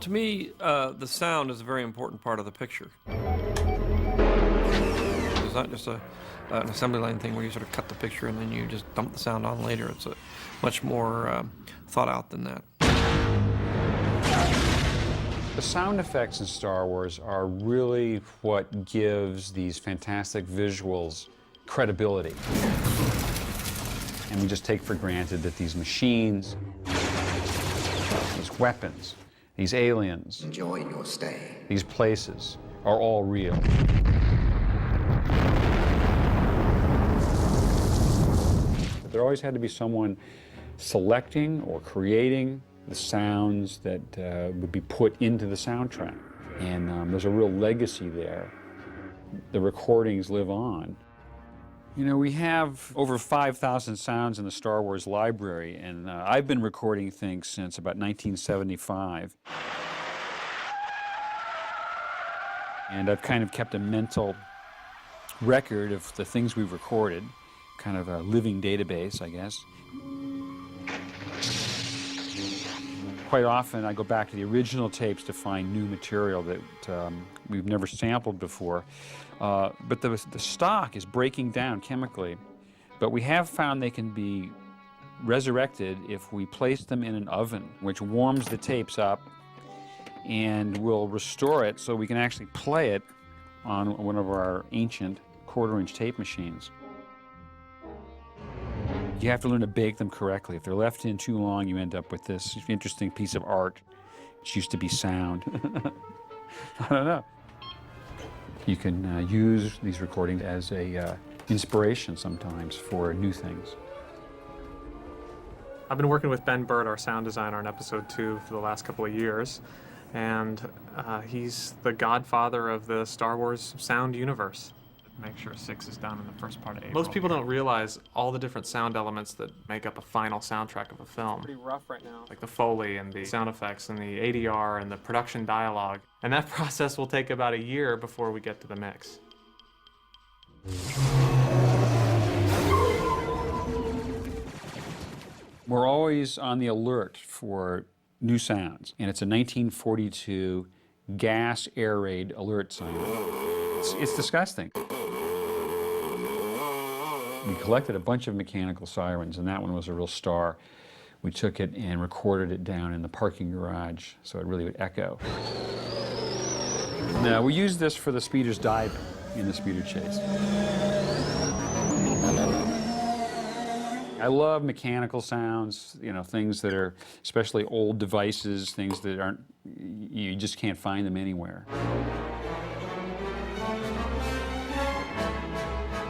to me, the sound is a very important part of the picture. It's not just an assembly line thing where you sort of cut the picture and then you just dump the sound on later. It's much more thought out than that. The sound effects in Star Wars are really what gives these fantastic visuals credibility. And we just take for granted that these machines, these weapons, these aliens, enjoy your stay, these places are all real. There always had to be someone selecting or creating the sounds that would be put into the soundtrack. And there's a real legacy there. The recordings live on. You know, we have over 5,000 sounds in the Star Wars library, and I've been recording things since about 1975. And I've kind of kept a mental record of the things we've recorded, kind of a living database, I guess. Quite often I go back to the original tapes to find new material that we've never sampled before. But the stock is breaking down chemically. But we have found they can be resurrected if we place them in an oven, which warms the tapes up and will restore it so we can actually play it on one of our ancient quarter-inch tape machines. You have to learn to bake them correctly. If they're left in too long, you end up with this interesting piece of art, which used to be sound. I don't know. You can use these recordings as a inspiration sometimes for new things. I've been working with Ben Bird, our sound designer, on episode 2 for the last couple of years, and he's the godfather of the Star Wars sound universe. Make sure 6 is done in the first part of April. Most people don't realize all the different sound elements that make up a final soundtrack of a film. Pretty rough right now. Like the Foley and the sound effects and the ADR and the production dialogue. And that process will take about a year before we get to the mix. We're always on the alert for new sounds, and it's a 1942 gas air raid alert sign. It's disgusting. We collected a bunch of mechanical sirens, and that one was a real star. We took it and recorded it down in the parking garage so it really would echo. Now, we used this for the speeders diving in the speeder chase. I love mechanical sounds, you know, things that are, especially old devices, things that aren't, you just can't find them anywhere.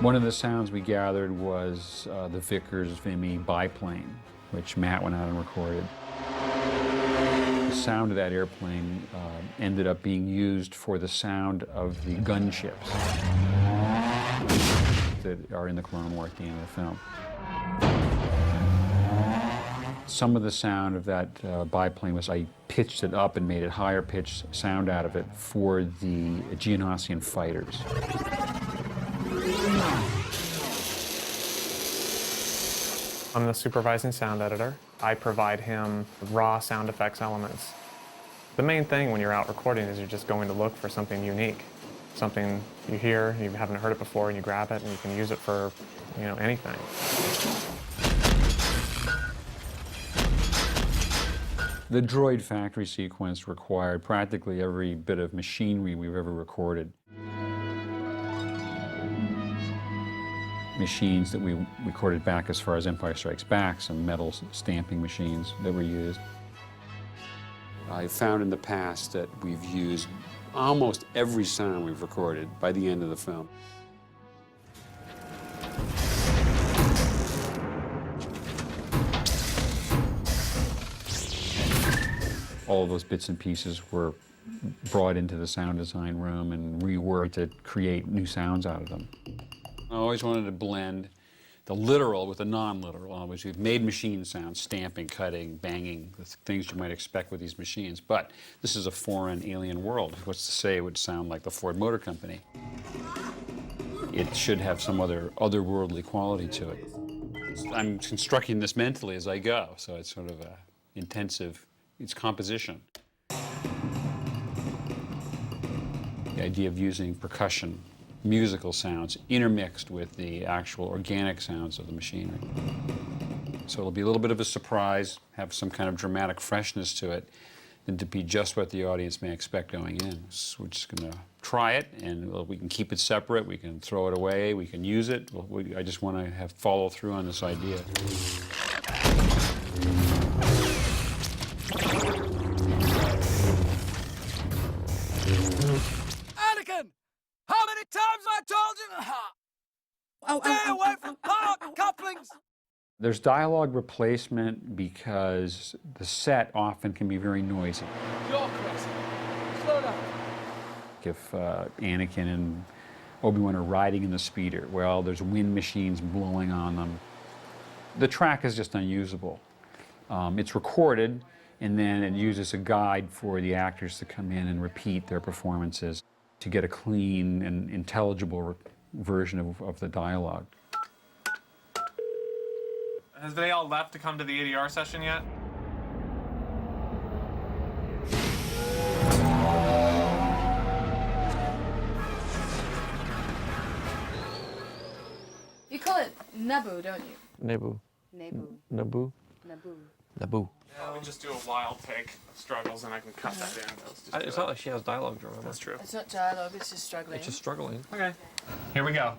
One of the sounds we gathered was the Vickers Vimy biplane, which Matt went out and recorded. The sound of that airplane ended up being used for the sound of the gunships that are in the Clone War at the end of the film. Some of the sound of that biplane was, I pitched it up and made it higher pitched sound out of it for the Geonosian fighters. I'm the supervising sound editor. I provide him raw sound effects elements. The main thing when you're out recording is you're just going to look for something unique. Something you hear, you haven't heard it before, and you grab it and you can use it for, you know, anything. The droid factory sequence required practically every bit of machinery we've ever recorded. Machines that we recorded back as far as Empire Strikes Back, some metal stamping machines that were used. I found in the past that we've used almost every sound we've recorded by the end of the film. All of those bits and pieces were brought into the sound design room and reworked to create new sounds out of them. I always wanted to blend the literal with the non-literal. Always, we've made machine sounds, stamping, cutting, banging, the things you might expect with these machines. But this is a foreign, alien world. What's to say it would sound like the Ford Motor Company? It should have some otherworldly quality to it. I'm constructing this mentally as I go, so it's sort of a intensive, it's composition. The idea of using percussion, musical sounds, intermixed with the actual organic sounds of the machinery. So it'll be a little bit of a surprise, have some kind of dramatic freshness to it, and to be just what the audience may expect going in. So we're just going to try it, and we can keep it separate, we can throw it away, we can use it. I just want to have follow through on this idea. Anakin! How many times I told you? Stay away from park couplings! There's dialogue replacement because the set often can be very noisy. You're crazy. Slow down. If Anakin and Obi-Wan are riding in the speeder, well, there's wind machines blowing on them. The track is just unusable. It's recorded, and then it uses a guide for the actors to come in and repeat their performances to get a clean and intelligible version of the dialogue. Has they all left to come to the ADR session yet? You call it Naboo, don't you? Naboo. Naboo. Naboo. Naboo. Naboo. Yeah, we just do a wild take of struggles and I can cut that in. It's not like she has dialogue, remember? That's true. It's not dialogue, it's just struggling. It's just struggling. Okay. Here we go.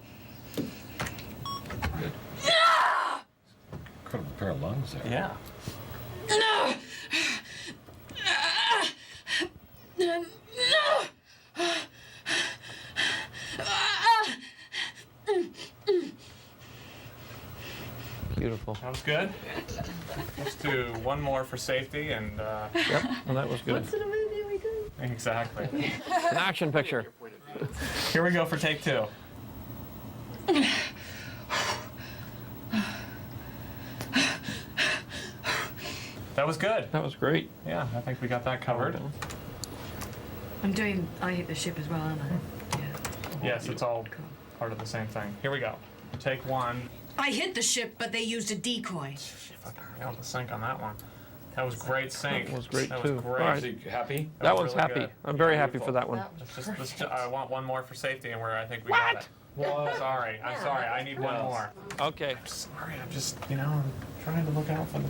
Incredible pair of lungs there. Yeah. Beautiful. That was good. Let's do one more for safety and Yep, well, that was good. What sort of movie are we doing? exactly. An action picture. Here we go for take two. That was good. That was great. Yeah, I think we got that covered. I'm doing I Hate the Ship as well, aren't I? Yeah. Yes, it's all part of the same thing. Here we go. Take one. I hit the ship, but they used a decoy. Nailed the sync on that one. That was great sync. That was great, That too. was great. All right. Is he happy? That was one's really happy. good. I'm very happy for that one. I want one more for safety, and I think we got it. Well, sorry. I'm sorry. I need one more. Okay. Sorry, I'm just, I'm trying to look out for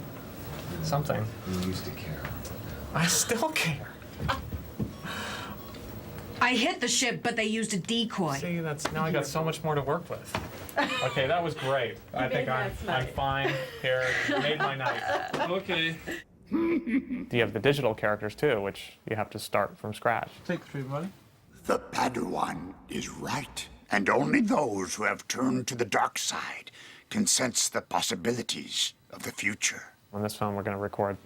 something. You used to care. I still care. I hit the ship, but they used a decoy. See, now I got so much more to work with. Okay, that was great. I think I'm fine here. Made my night. Okay. You have the digital characters too, which you have to start from scratch. Take three, buddy. The Padawan is right, and only those who have turned to the dark side can sense the possibilities of the future. On this film, we're going to record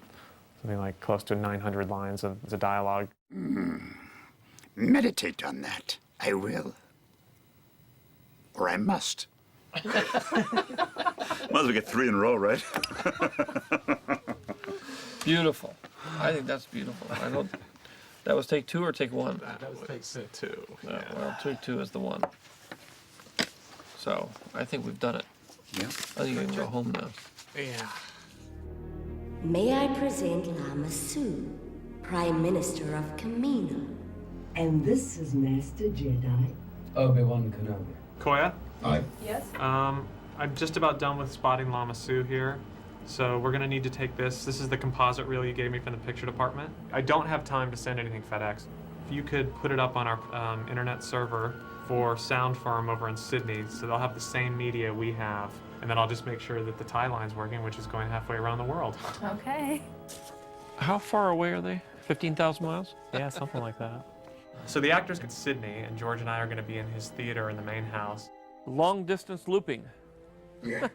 something like close to 900 lines of the dialogue. Meditate on that. I will. Or I must. Might as well get 3 in a row, right? Beautiful. I think that's beautiful. I don't. That was take two or take one? That was take two. No, well, take two is the one. So I think we've done it. Yeah. I think you can go home now. Yeah. May I present Lama Su, Prime Minister of Kamino. And this is Master Jedi Obi-Wan Kenobi. Koya? Aye. Yes? I'm just about done with spotting Lama Su here. So we're gonna need to take this. This is the composite reel you gave me from the picture department. I don't have time to send anything FedEx. If you could put it up on our internet server for Sound Firm over in Sydney, so they'll have the same media we have. And then I'll just make sure that the tie line's working, which is going halfway around the world. Okay. How far away are they? 15,000 miles? Yeah, something like that. So the actor's in Sydney, and George and I are gonna be in his theater in the main house. Long distance looping. Yeah.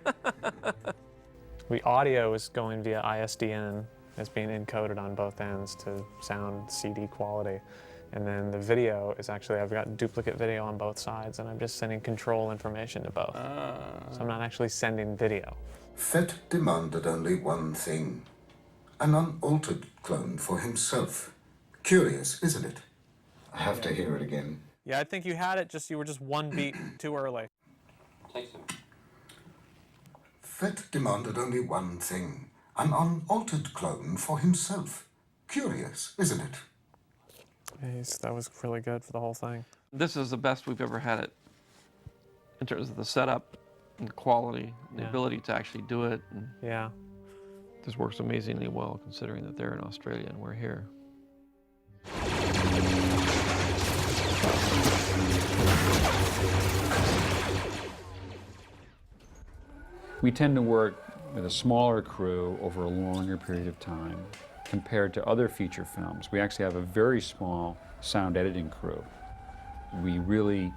The audio is going via ISDN. It's being encoded on both ends to sound CD quality. And then the video is actually, I've got duplicate video on both sides, and I'm just sending control information to both. So I'm not actually sending video. Fett demanded only one thing, an unaltered clone for himself. Curious, isn't it? I have to hear it again. Yeah, I think you had it, you were just one beat too early. Fett demanded only one thing, an unaltered clone for himself. Curious, isn't it? That was really good for the whole thing. This is the best we've ever had it in terms of the setup and the quality, and the ability to actually do it. And Yeah. this works amazingly well considering that they're in Australia and we're here. We tend to work with a smaller crew over a longer period of time compared to other feature films. We actually have a very small sound editing crew. We really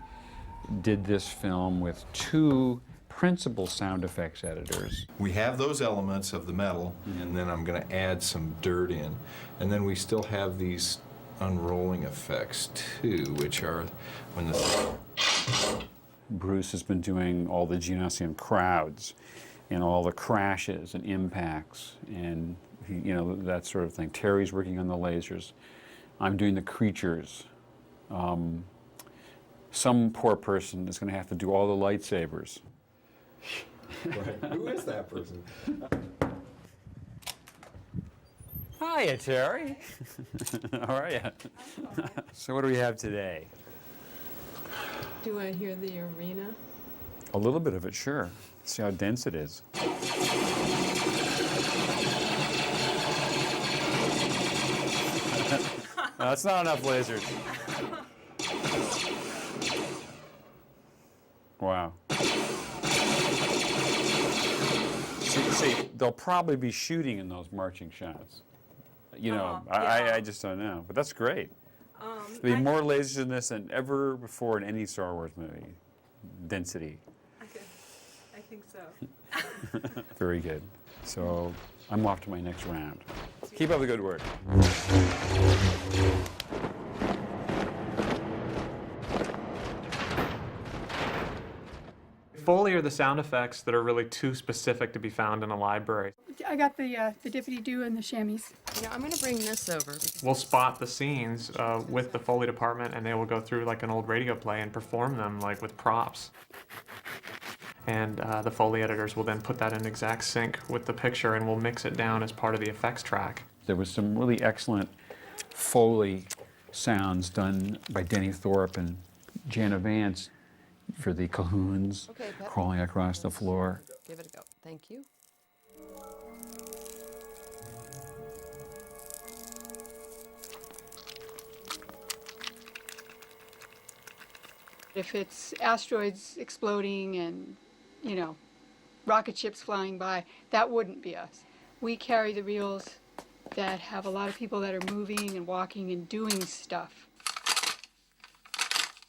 did this film with 2 principal sound effects editors. We have those elements of the metal, and then I'm going to add some dirt in. And then we still have these unrolling effects too, which are when the... Bruce has been doing all the Genosian crowds and all the crashes and impacts and that sort of thing. Terry's working on the lasers. I'm doing the creatures. Some poor person is going to have to do all the lightsabers. Right. Who is that person? Hiya, Terry. How are you? So what do we have today? Do I hear the arena? A little bit of it, sure. See how dense it is. No, that's not enough lasers. Wow. See, they'll probably be shooting in those marching shots. I just don't know, but that's great. There'll be more lasers in this than ever before in any Star Wars movie. Density. I think so. Very good. So I'm off to my next round. Keep up the good work. Foley are the sound effects that are really too specific to be found in a library. I got the dippity-doo and the chamois. I'm going to bring this over. We'll spot the scenes with the Foley department, and they will go through like an old radio play and perform them like with props. And the Foley editors will then put that in exact sync with the picture, and we'll mix it down as part of the effects track. There was some really excellent Foley sounds done by Denny Thorpe and Jana Vance for the Cahoons crawling across the floor. Give it a go. Thank you. If it's asteroids exploding and, rocket ships flying by, that wouldn't be us. We carry the reels that have a lot of people that are moving and walking and doing stuff.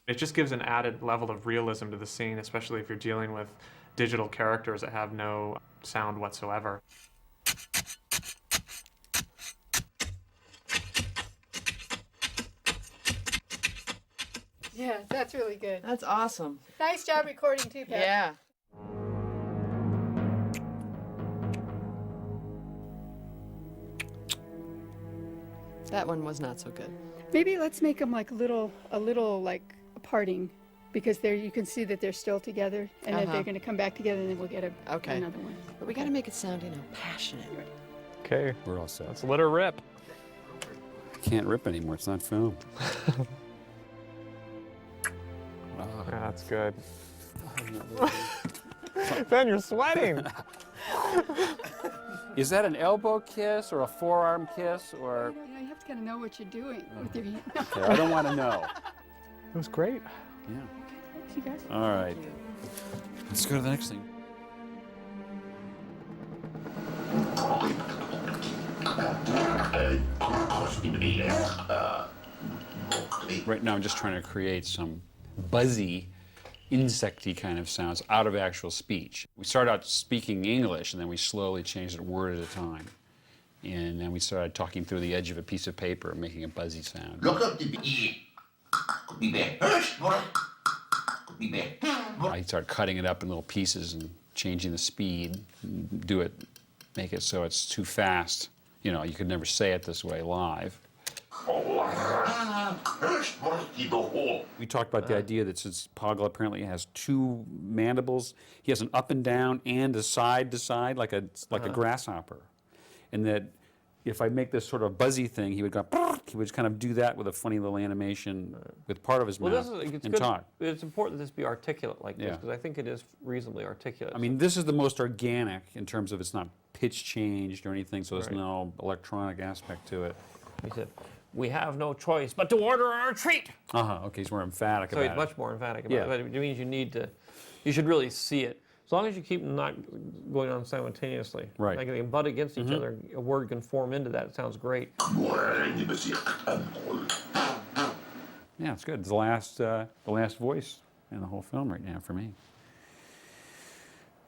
It just gives an added level of realism to the scene, especially if you're dealing with digital characters that have no sound whatsoever. Yeah, that's really good. That's awesome. Nice job recording too, Pat. Yeah. That one was not so good. Maybe let's make them like a little like parting, because you can see that they're still together, and then they're going to come back together, and then we'll get another one. But we got to make it sound, passionate. Okay, We're all set. let's let her rip. I can't rip anymore. It's not film. Yeah, that's good. Ben, you're sweating. Is that an elbow kiss or a forearm kiss or? You have to kind of know what you're doing with your hand. Okay, I don't want to know. It was great. Yeah. Thanks, you guys. All right. Let's go to the next thing. Right now I'm just trying to create some buzzy, insecty kind of sounds out of actual speech. We started out speaking English, and then we slowly changed it word at a time. And then we started talking through the edge of a piece of paper and making a buzzy sound. I started cutting it up in little pieces and changing the speed, make it so it's too fast. You could never say it this way live. We talked about the idea that since Poggle apparently has 2 mandibles, he has an up and down and a side to side, like a grasshopper, and that if I make this sort of buzzy thing, he would go, he would kind of do that with a funny little animation with part of his mouth it's and good. talk. It's important that this be articulate like this, Yeah. because I think it is reasonably articulate. I mean, this is the most organic in terms of it's not pitch changed or anything, so there's Right. no electronic aspect to it. He said, "We have no choice but to order a retreat." Okay, he's more emphatic So about he's it. much more emphatic about Yeah. it. But it means you should really see it. As long as you keep them not going on simultaneously. Right. Like they butt against each other, a word can form into that. It sounds great. Yeah, it's good. It's the last voice in the whole film right now for me.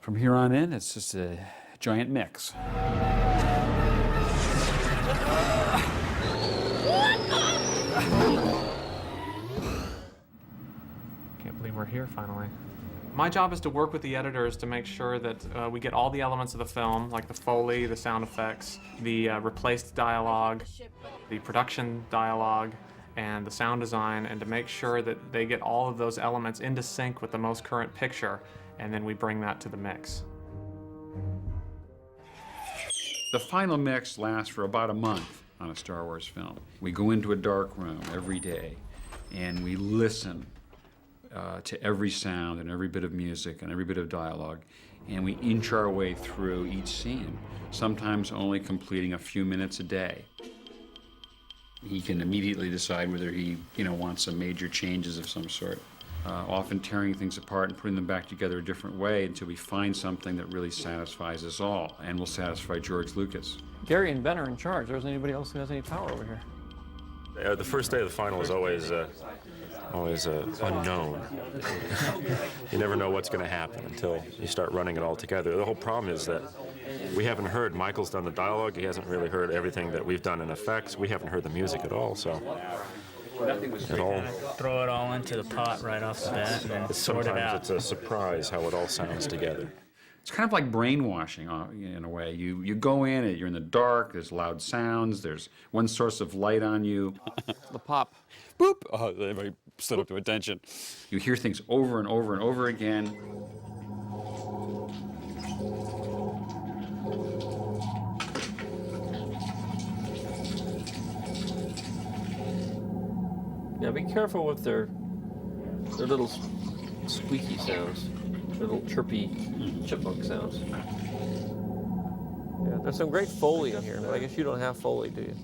From here on in, it's just a giant mix. Can't believe we're here finally. My job is to work with the editors to make sure that we get all the elements of the film, like the Foley, the sound effects, the replaced dialogue, the production dialogue, and the sound design, and to make sure that they get all of those elements into sync with the most current picture, and then we bring that to the mix. The final mix lasts for about a month on a Star Wars film. We go into a dark room every day, and we listen to every sound and every bit of music and every bit of dialogue, and we inch our way through each scene, sometimes only completing a few minutes a day. He can immediately decide whether he, wants some major changes of some sort, often tearing things apart and putting them back together a different way until we find something that really satisfies us all and will satisfy George Lucas. Gary and Ben are in charge. There isn't anybody else who has any power over here. The first day of the final is always unknown. You never know what's going to happen until you start running it all together. The whole problem is that we haven't heard, Michael's done the dialogue, he hasn't really heard everything that we've done in effects, we haven't heard the music at all, so it all... Throw it all into the pot right off the bat and then sort it out. Sometimes it's a surprise how it all sounds together. It's kind of like brainwashing in a way. You go in, you're in the dark, there's loud sounds, there's one source of light on you. The pop. Boop! Oh, everybody stood up to attention. You hear things over and over and over again. Yeah, be careful with their little squeaky sounds, their little chirpy chipmunk sounds. Yeah, there's some great Foley in here, but I guess you don't have Foley, do you?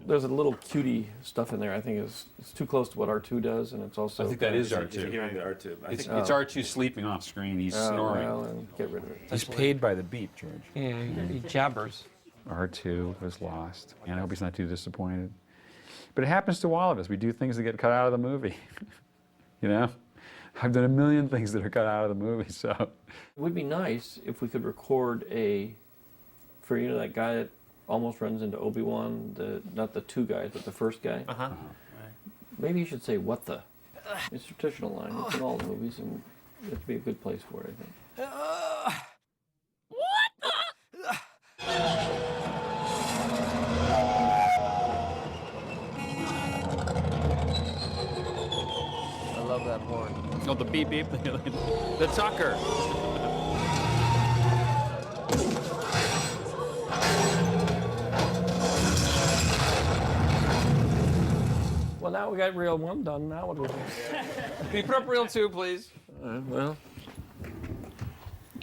There's a little cutie stuff in there. I think it's too close to what R2 does, and it's also. I think that is R2. You're hearing the R2. It's R2 sleeping off screen. He's snoring. Well, then get rid of it. He's paid by the beat, George. Yeah, he jabbers. R2 was lost, and I hope he's not too disappointed. But it happens to all of us. We do things that get cut out of the movie. I've done a million things that are cut out of the movie, so. It would be nice if we could record for that guy that almost runs into Obi-Wan, not the two guys, but the first guy. Uh-huh. Maybe you should say, "What the?" It's a traditional line. It's in all the movies, and it would be a good place for it, I think. I love that horn. Oh, the beep beep. The Tucker. Well, now we got reel 1 done. Now what do we do? Can you put up reel 2, please? Well,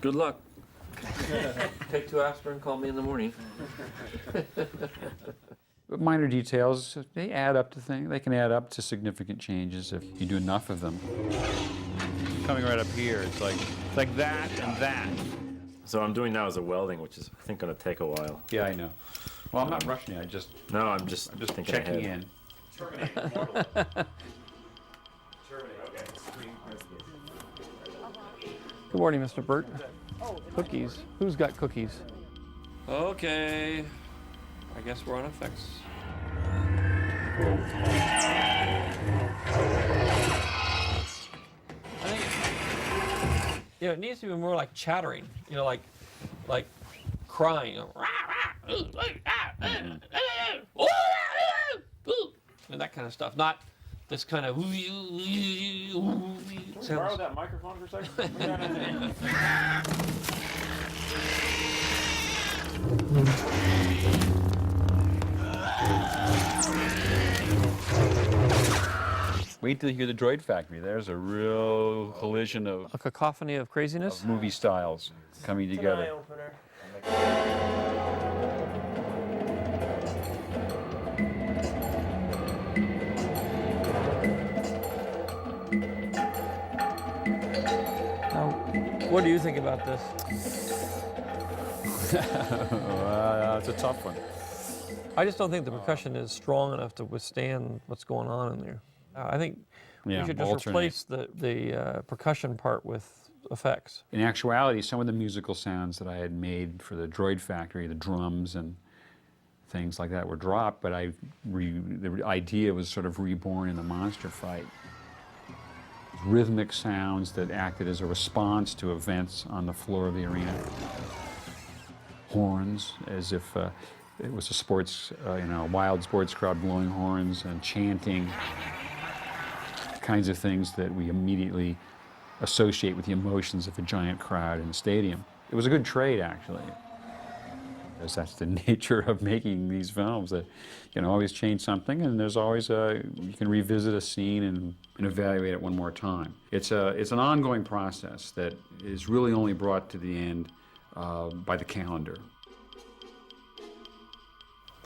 good luck. Take 2 aspirin, call me in the morning. But minor details, they add up to things. They can add up to significant changes if you do enough of them. Coming right up here, it's like that and that. So I'm doing now is a welding, which is, I think, going to take a while. Yeah, I know. Well, I'm not rushing you. I'm just thinking checking ahead. in. Good morning, Mr. Burt. Cookies. Who's got cookies? Okay. I guess we're on effects. I think it needs to be more like chattering. Like crying. And that kind of stuff. Not this kind of. Borrow that microphone for a second? Wait till you hear the Droid Factory. There's a real collision of A cacophony of craziness? of movie styles coming together. Now, what do you think about this? It's a tough one. I just don't think the percussion is strong enough to withstand what's going on in there. I think we should just alternate. replace the percussion part with effects. In actuality, some of the musical sounds that I had made for the Droid Factory, the drums and things like that, were dropped, but the idea was sort of reborn in the monster fight. Rhythmic sounds that acted as a response to events on the floor of the arena. Horns, as if it was a sports, a wild sports crowd blowing horns and chanting. Kinds of things that we immediately associate with the emotions of a giant crowd in a stadium. It was a good trade, actually. Because that's the nature of making these films, that you can always change something, and there's always you can revisit a scene and evaluate it one more time. It's an ongoing process that is really only brought to the end by the calendar.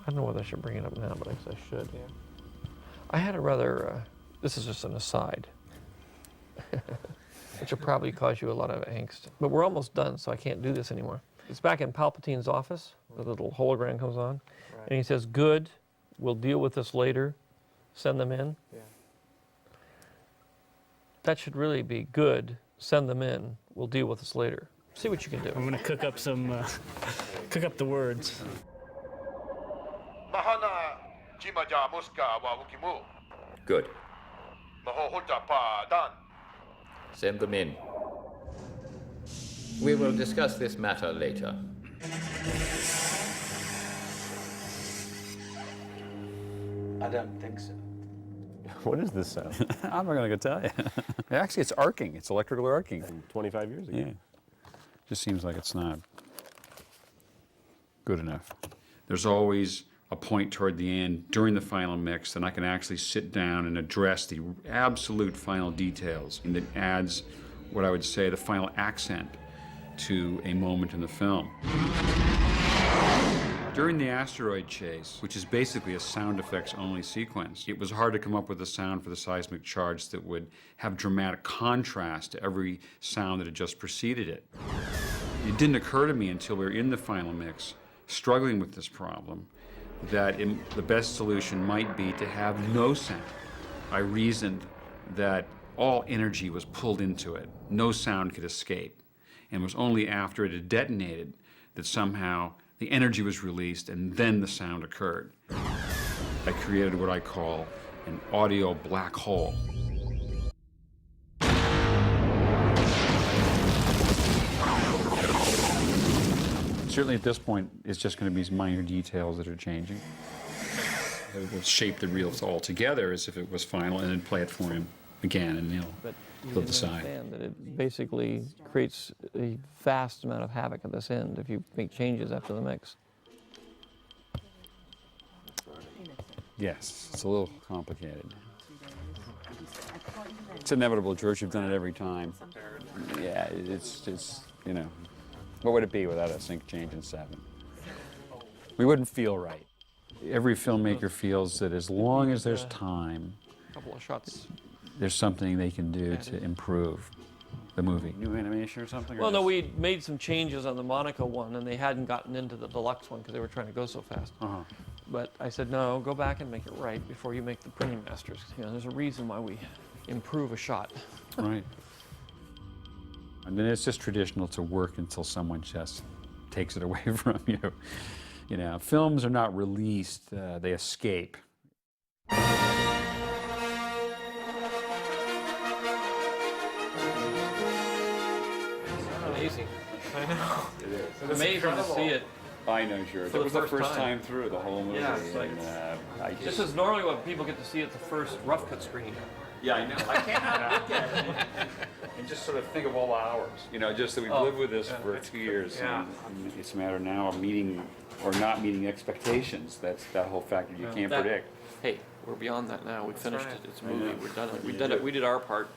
I don't know whether I should bring it up now, but I guess I should. Yeah. I had a rather, this is just an aside, which will probably cause you a lot of angst. But we're almost done, so I can't do this anymore. It's back in Palpatine's office. The little hologram comes on, and he says, "Good, we'll deal with this later. Send them in." Yeah. That should really be good. Send them in. We'll deal with this later. See what you can do. I'm gonna cook up some, cook up the words. Good. Send them in. We will discuss this matter later. I don't think so. What is this sound? I'm not going to tell you. Actually, it's arcing. It's electrical arcing. From 25 years ago. Yeah. Just seems like it's not good enough. There's always a point toward the end during the final mix that I can actually sit down and address the absolute final details, and it adds what I would say the final accent to a moment in the film. During the asteroid chase, which is basically a sound effects only sequence, it was hard to come up with a sound for the seismic charge that would have dramatic contrast to every sound that had just preceded it. It didn't occur to me until we were in the final mix, struggling with this problem, that the best solution might be to have no sound. I reasoned that all energy was pulled into it. No sound could escape. And it was only after it had detonated that somehow the energy was released and then the sound occurred. I created what I call an audio black hole. Certainly at this point, it's just going to be minor details that are changing. It will shape the reels all together as if it was final, and then play it for him again, and he'll decide. Understand that it basically creates a vast amount of havoc at this end if you make changes after the mix. Yes, it's a little complicated. It's inevitable, George. You've done it every time. Yeah, it's you know, what would it be without a sync change in 7? We wouldn't feel right. Every filmmaker feels that as long as there's time, A couple of shots. there's something they can do to improve the movie. New animation or something? Well, no, we made some changes on the Monaco one, and they hadn't gotten into the deluxe one because they were trying to go so fast. But I said, no, go back and make it right before you make the printing masters. You know, there's a reason why we improve a shot. Right. And then it's just traditional to work until someone just takes it away from you. You know, films are not released, they escape. Amazing. I know. It is. It's amazing to see it. I know, sure. That was the first time through the whole movie. Yeah, it's like, and, this is normally what people get to see at the first rough cut screening. Yeah, I know. I cannot look at it and just just sort of think of all the hours, you know, just that we've lived with this for 2 years. Yeah. And it's a matter now of meeting or not meeting expectations. That's that whole factor you can't predict. Hey, we're beyond that now. We finished right. it. It's a movie. We're done. We did it. We did our part.